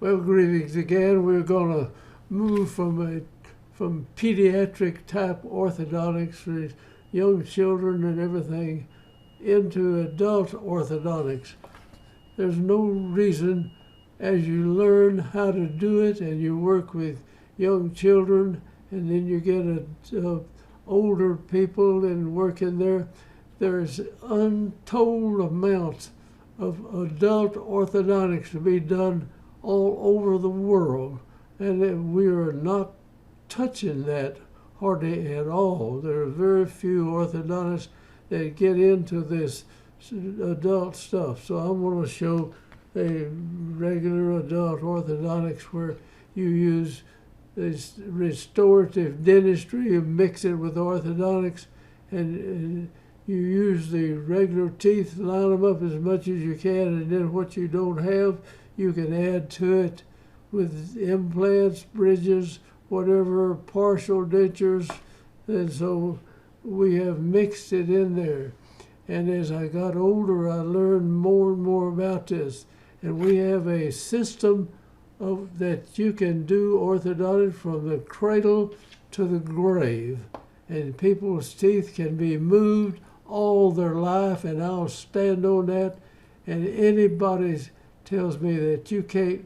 Well, greetings again. We're going to move from pediatric type orthodontics for young children and everything into adult orthodontics. There's no reason, as you learn how to do it and you work with young children and then you get older people and work in there, there's untold amounts of adult orthodontics to be done all over the world, and we are not touching that hardly at all. There are very few orthodontists that get into this adult stuff. So I'm going to show a regular adult orthodontics where you use this restorative dentistry, you mix it with orthodontics, and you use the regular teeth, line them up as much as you can, and then what you don't have, you can add to it with implants, bridges, whatever, partial dentures. And so we have mixed it in there. And as I got older, I learned more and more about this. And we have a system that you can do orthodontics from the cradle to the grave. And people's teeth can be moved all their life, and I'll stand on that. And anybody tells me that you can't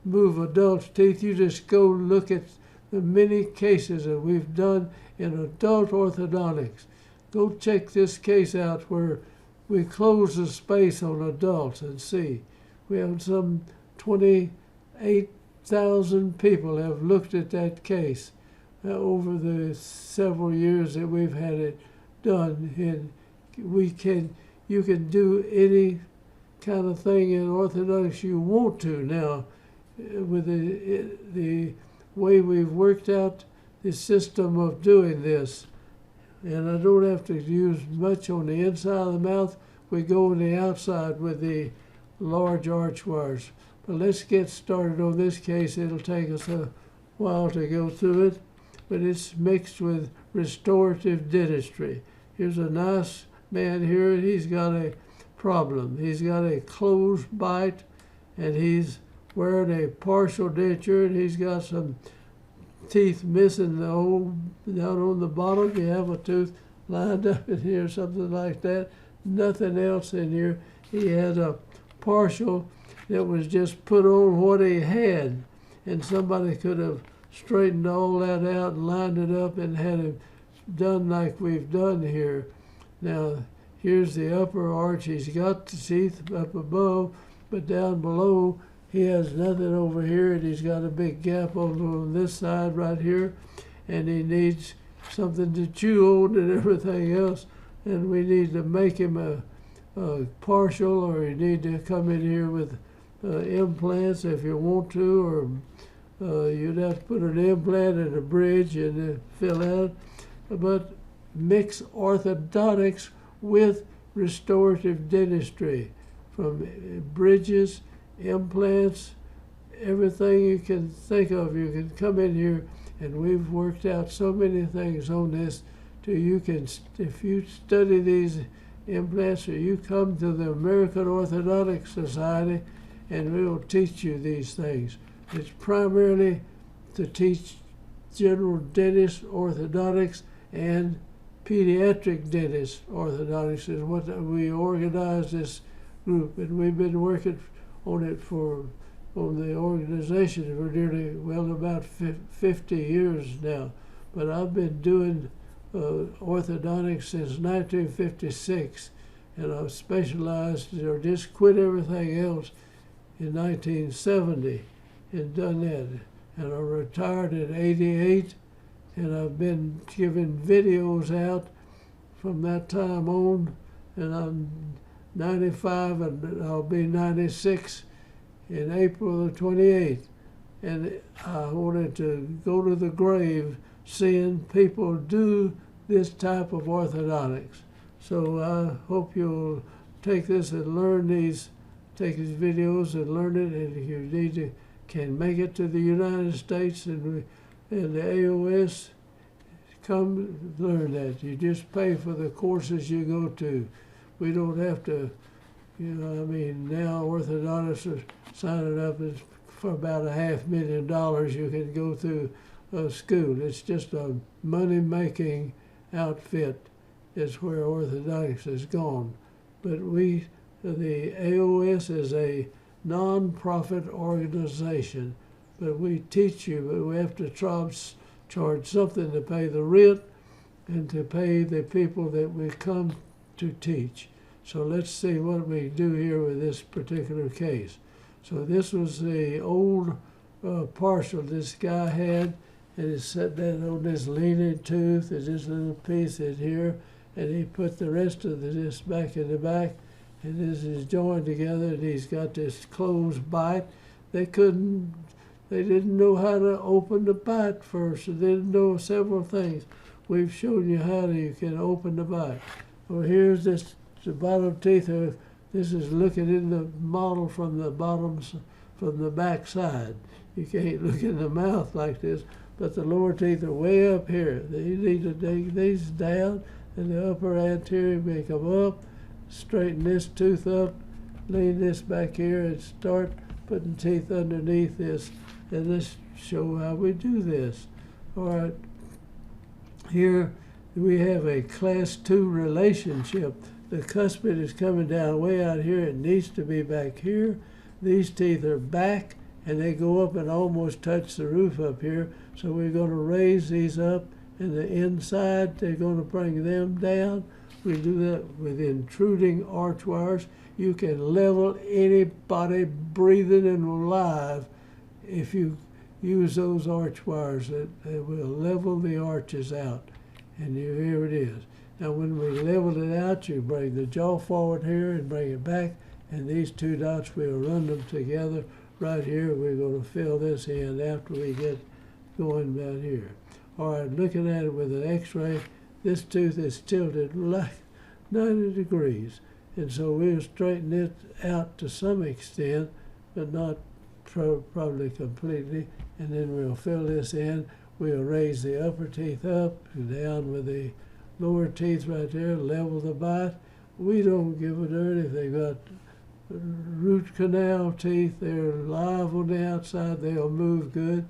move adults' teeth, you just go look at the many cases that we've done in adult orthodontics. Go check this case out where we close the space on adults and see. We have some 28,000 people have looked at that case over the several years that we've had it done. And you can do any kind of thing in orthodontics you want to now with the way we've worked out the system of doing this. And I don't have to use much on the inside of the mouth. We go on the outside with the large arch wires. But let's get started on this case. It'll take us a while to go through it, but it's mixed with restorative dentistry. Here's a nice man here, and he's got a problem. He's got a closed bite, and he's wearing a partial denture, and he's got some teeth missing the whole down on the bottom. You have a tooth lined up in here, something like that. Nothing else in here. He had a partial that was just put on what he had, and somebody could have straightened all that out and lined it up and had him done like we've done here. Now, here's the upper arch. He's got the teeth up above, but down below, he has nothing over here, and he's got a big gap over on this side right here, and he needs something to chew on and everything else, and we need to make him a partial, or you need to come in here with implants if you want to, or you'd have to put an implant and a bridge and fill out. But mix orthodontics with restorative dentistry, from bridges, implants, everything you can think of. You can come in here, and we've worked out so many things on this till you can, if you study these implants, or you come to the American Orthodontic Society, and we will teach you these things. It's primarily to teach general dentist orthodontics and pediatric dentist orthodontics is what we organized this group, and we've been working on it on the organization for nearly, well, about 50 years now. But I've been doing orthodontics since 1956, and I've specialized or just quit everything else in 1970 and done that. And I retired at 88, and I've been giving videos out from that time on, and I'm 95, and I'll be 96 in April the 28th. And I wanted to go to the grave seeing people do this type of orthodontics. So I hope you'll take this and learn these, take these videos and learn it, and if you need to, can make it to the United States and the AOS, come learn that. You just pay for the courses you go to. We don't have to You know, I mean, now orthodontists are signing up for about $500,000. You can go through a school. It's just a money-making outfit is where orthodontics has gone. But the AOS is a non-profit organization. But we teach you, but we have to charge something to pay the rent and to pay the people that we come to teach. So let's see what we do here with this particular case. So this was the old partial this guy had, and he set that on this leaning tooth and this little piece in here, and he put the rest of this back in the back, and this is joined together, and he's got this closed bite. They didn't know how to open the bite first, so they didn't know several things. We've shown you how you can open the bite. Well, here's the bottom teeth. This is looking in the model from the back side. You can't look in the mouth like this, but the lower teeth are way up here. You need to dig these down, and the upper anterior make them up, straighten this tooth up, lean this back here, and start putting teeth underneath this. And let's show how we do this. All right, here we have a class 2 relationship. The cuspid is coming down way out here. It needs to be back here. These teeth are back, and they go up and almost touch the roof up here. So we're going to raise these up, and the inside, they're going to bring them down. We do that with intruding arch wires. You can level anybody breathing and alive if you use those arch wires. That will level the arches out. And here it is. Now when we level it out, you bring the jaw forward here and bring it back, and these two dots, we'll run them together right here. We're going to fill this in after we get going down here. All right, looking at it with an x-ray, this tooth is tilted like 90 degrees. And so we'll straighten it out to some extent, but not probably completely. And then we'll fill this in. We'll raise the upper teeth up and down with the lower teeth right there, level the bite. We don't give a darn if they got root canal teeth. They're live on the outside. They'll move good.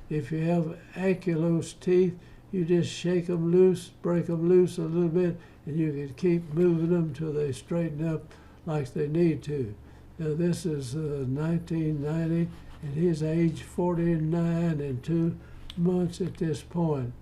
If you have ankylosed teeth, you just shake them loose, break them loose a little bit, and you can keep moving them till they straighten up like they need to. Now this is 1990, and he's age 49 and 2 months at this point.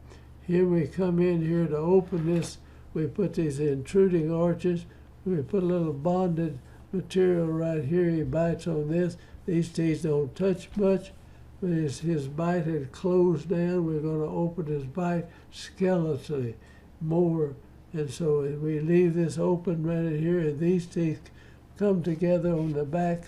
Here we come in here to open this. We put these intruding arches. We put a little bonded material right here. He bites on this. These teeth don't touch much. But his bite had closed down. We're going to open his bite skeletally more. And so we leave this open right here, and these teeth come together on the back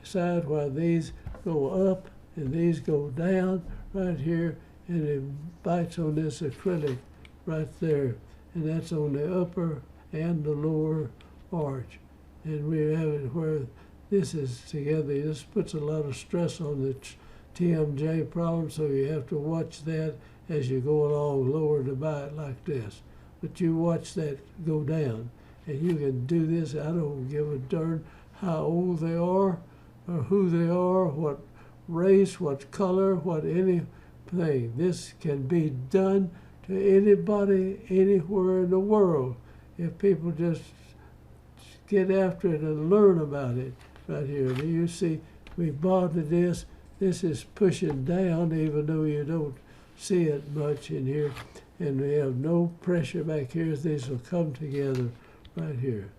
side while these go up and these go down right here, and it bites on this acrylic right there. And that's on the upper and the lower arch. And we have it where this is together. This puts a lot of stress on the TMJ problem, so you have to watch that as you go along, lower the bite like this. But you watch that go down, and you can do this. I don't give a darn how old they are, or who they are, what race, what color, what anything. This can be done to anybody, anywhere in the world, if people just get after it and learn about it right here. Do you see, we bonded this. This is pushing down, even though you don't see it much in here. And we have no pressure back here. These will come together right here.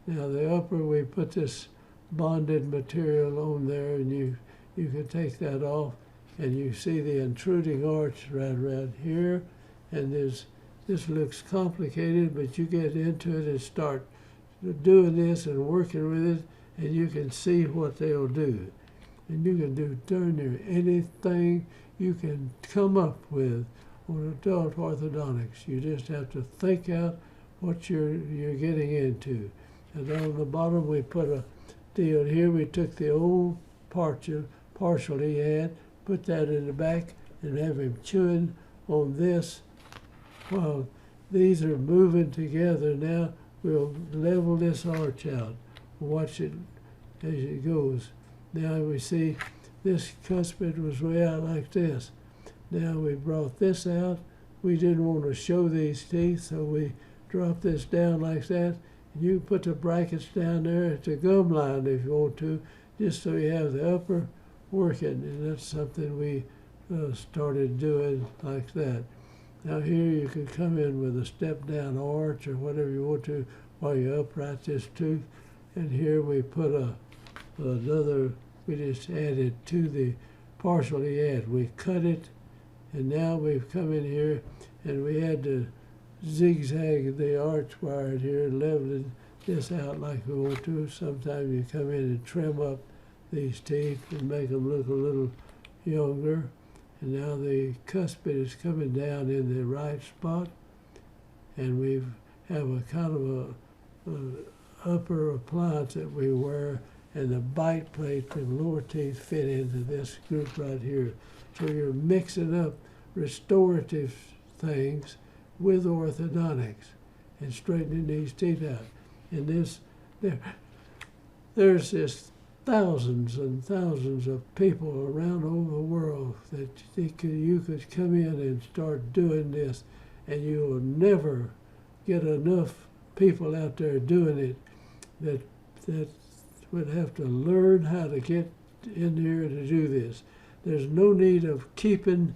Now the upper, we put this bonded material on there, and you can take that off, and you see the intruding arch right around here. And this looks complicated, but you get into it and start doing this and working with it, and you can see what they'll do. And you can do darn near anything you can come up with on adult orthodontics. You just have to think out what you're getting into. And down on the bottom, we put a deal here. We took the old partial he had, put that in the back, and have him chewing on this while these are moving together. Now we'll level this arch out. watch it as it goes. Now we see this cuspid was way out like this. Now we brought this out. We didn't want to show these teeth, so we dropped this down like that. And you can put the brackets down there at the gum line if you want to, just so you have the upper working. And that's something we started doing like that. Now here you can come in with a step down arch or whatever you want to while you upright this tooth. And here we put another, we just added to the partially add. We cut it, and now we've come in here and we had to zigzag the arch wire here, leveling this out like we want to. Sometimes you come in and trim up these teeth and make them look a little younger. And now the cuspid is coming down in the right spot, and we have a kind of a upper appliance that we wear, and the bite plate and lower teeth fit into this group right here. So you're mixing up restorative things with orthodontics and straightening these teeth out. And there's just thousands and thousands of people around over the world that you could come in and start doing this, and you'll never get enough people out there doing it that would have to learn how to get in here to do this. There's no need of keeping,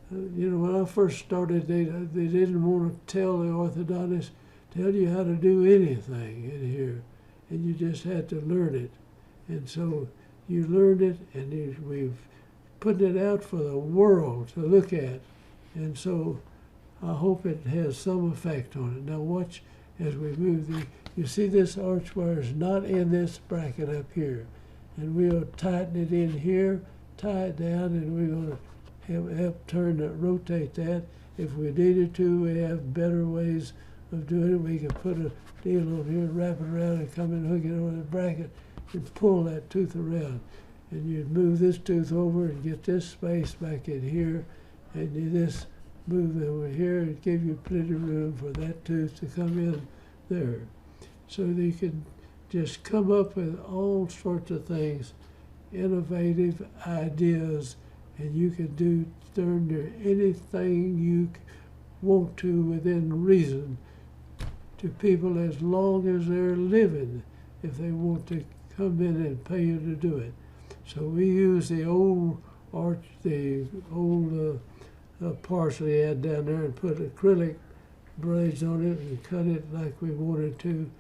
when I first started, they didn't want to tell the orthodontist, tell you how to do anything in here, and you just had to learn it. And so you learned it, and we've put it out for the world to look at. And so I hope it has some effect on it. Now watch as we move you see this arch wire is not in this bracket up here. And we'll tighten it in here, tie it down, and we're going to help rotate that. If we needed to, we have better ways of doing it. We can put a deal on here, wrap it around, and come and hook it over the bracket and pull that tooth around. And you'd move this tooth over and get this space back in here, and you just move over here and give you plenty of room for that tooth to come in there. So that you can just come up with all sorts of things, innovative ideas, and you can do darn near anything you want to within reason to people as long as they're living, if they want to come in and pay you to do it. So we use the old arch, the old partially had down there, and put acrylic braids on it and cut it like we wanted to,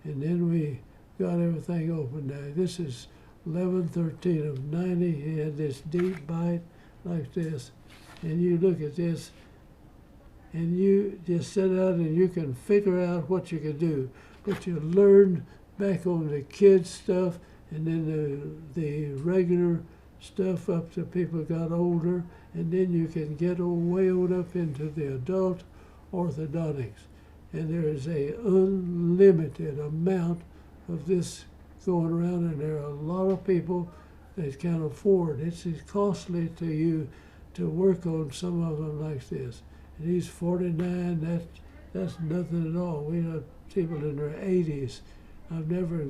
and then we got everything open. Now this is 11/13 of 90. He had this deep bite like this, and you look at this, and you just sit out and you can figure out what you can do. But you learn back on the kids stuff, and then the regular stuff up to people got older, and then you can get way on up into the adult orthodontics. And there is a unlimited amount of this going around, and there are a lot of people that can afford. It's costly to you to work on some of them like this. And he's 49, that's nothing at all. We have people in their 80s. I've never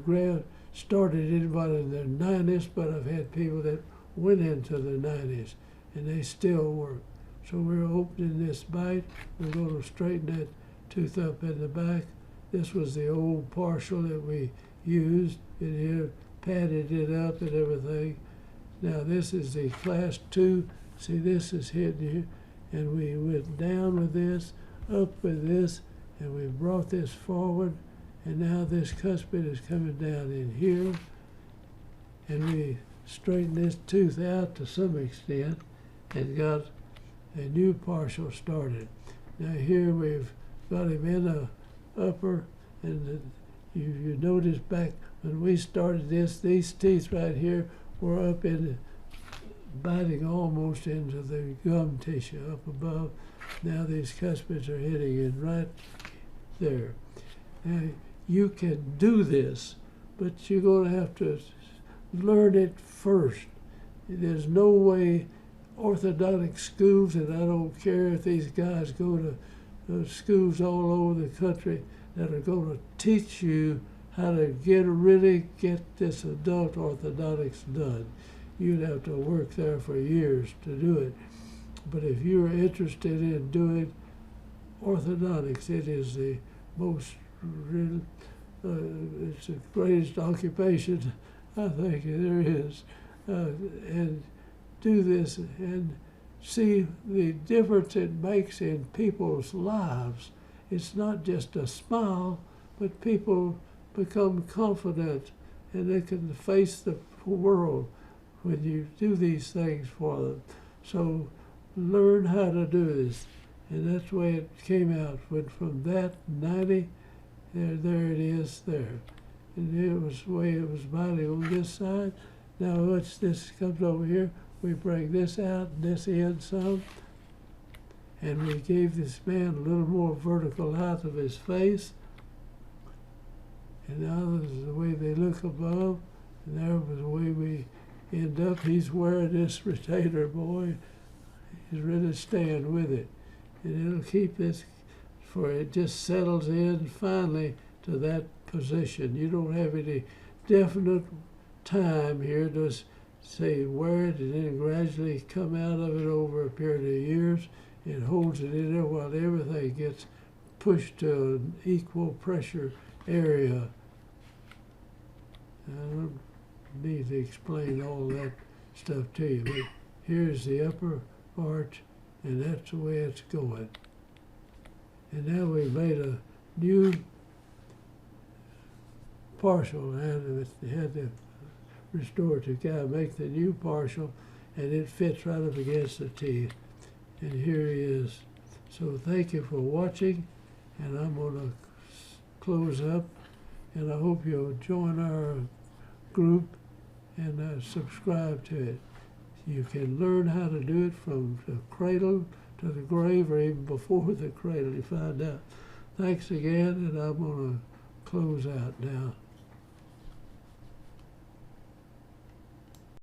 started anybody in their 90s, but I've had people that went into the 90s, and they still work. So we're opening this bite. We're going to straighten that tooth up in the back. This was the old partial that we used in here, padded it up and everything. Now this is the class 2. See, this is hidden here. And we went down with this, up with this, and we brought this forward. And now this cuspid is coming down in here. And we straightened this tooth out to some extent and got a new partial started. Now here we've got him in the upper, and you notice back when we started this, these teeth right here were up in biting almost into the gum tissue up above. Now these cuspids are hitting it right there. Now you can do this, but you're going to have to learn it first. There's no way orthodontic schools, and I don't care if these guys go to schools all over the country that are going to teach you how to really get this adult orthodontics done. You'd have to work there for years to do it. But if you're interested in doing orthodontics, it is the most real, it's the greatest occupation I think there is. And do this and see the difference it makes in people's lives. It's not just a smile, but people become confident and they can face the world when you do these things for them. So learn how to do this. And that's the way it came out. Went from that 90, there it is there. And it was the way it was mounted on this side. Now once this comes over here, we bring this out and this in some. And we gave this man a little more vertical height of his face. And now this is the way they look above. And there was the way we end up. He's wearing this retainer, boy. He's really staying with it. And it'll keep this, for it just settles in finally to that position. You don't have any definite time here. Just say wear it and then gradually come out of it over a period of years. It holds it in there while everything gets pushed to an equal pressure area. I don't need to explain all that stuff to you, but here's the upper arch, and that's the way it's going. And now we've made a new partial, and it had the restorative guy make the new partial, and it fits right up against the teeth. And here he is. So thank you for watching, and I'm going to close up, and I hope you'll join our group and subscribe to it. You can learn how to do it from the cradle to the grave, or even before the cradle, you find out. Thanks again, and I'm going to close out now.